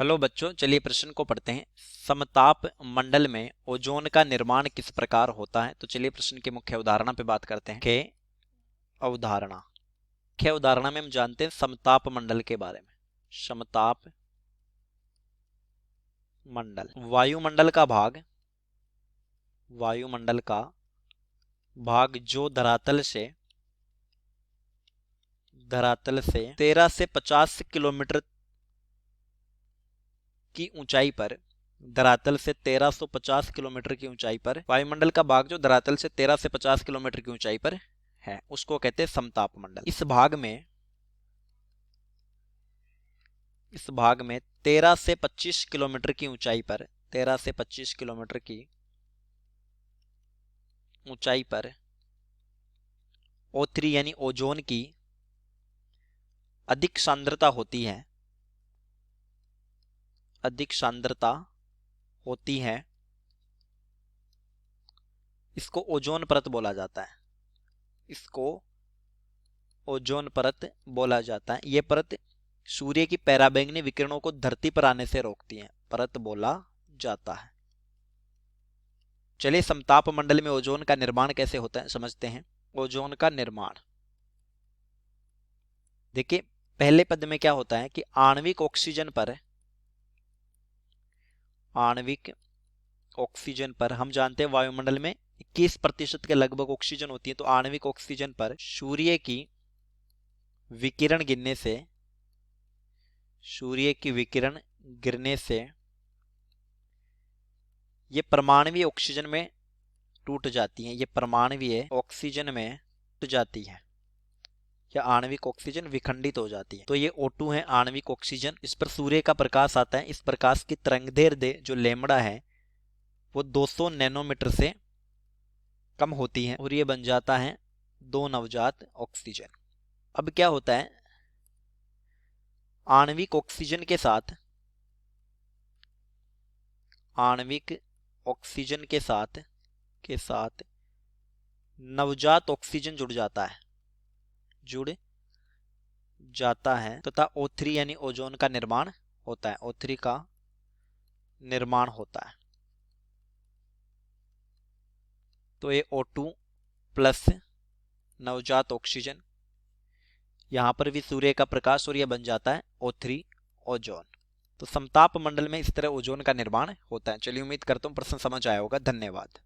Hello बच्चों, चलिए प्रश्न को पढ़ते हैं। समताप मंडल में ओजोन का निर्माण किस प्रकार होता है। तो चलिए प्रश्न के मुख्य उदाहरण पे बात करते हैं। अवधारणा मुख्य उदाहरण में हम जानते हैं समताप मंडल के बारे में। समताप मंडल वायुमंडल का भाग जो धरातल से 13 से 50 किलोमीटर की ऊंचाई पर धरातल से 1350 किलोमीटर की ऊंचाई पर वायुमंडल का भाग जो धरातल से 13 से 50 किलोमीटर की ऊंचाई पर है उसको कहते हैं समताप मंडल। इस भाग में 13 से 25 किलोमीटर की ऊंचाई पर 13 से 25 किलोमीटर की ऊंचाई पर O3 यानी ओजोन की अधिक सांद्रता होती है। इसको ओजोन परत बोला जाता है। यह परत सूर्य की पराबैंगनी विकिरणों को धरती पर आने से रोकती है, परत बोला जाता है। चलिए समताप मंडल में ओजोन का निर्माण कैसे होता है समझते हैं। ओजोन का निर्माण देखिए, पहले पद में क्या होता है कि आणविक ऑक्सीजन पर हम जानते हैं वायुमंडल में 21% के लगभग ऑक्सीजन होती है। तो आणविक ऑक्सीजन पर सूर्य की विकिरण गिरने से ये परमाणु ऑक्सीजन में टूट जाती है। या आणविक ऑक्सीजन विखंडित हो जाती है। तो ये O2 है, आणविक ऑक्सीजन। इस पर सूर्य का प्रकाश आता है। इस प्रकाश की तरंगदैर्ध्य जो लैम्बडा है वो 200 नैनोमीटर से कम होती है और ये बन जाता है 2 नवजात ऑक्सीजन। अब क्या होता है, आणविक ऑक्सीजन के साथ नवजात ऑक्सीजन जुड़ जाता है तथा O3 यानी ओजोन का निर्माण होता है। तो ये O2 प्लस नवजात ऑक्सीजन, यहां पर भी सूर्य का प्रकाश और यह बन जाता है O3 ओजोन। तो समताप मंडल में इस तरह ओजोन का निर्माण होता है। चलिए उम्मीद करता हूं प्रश्न समझ आया होगा। धन्यवाद।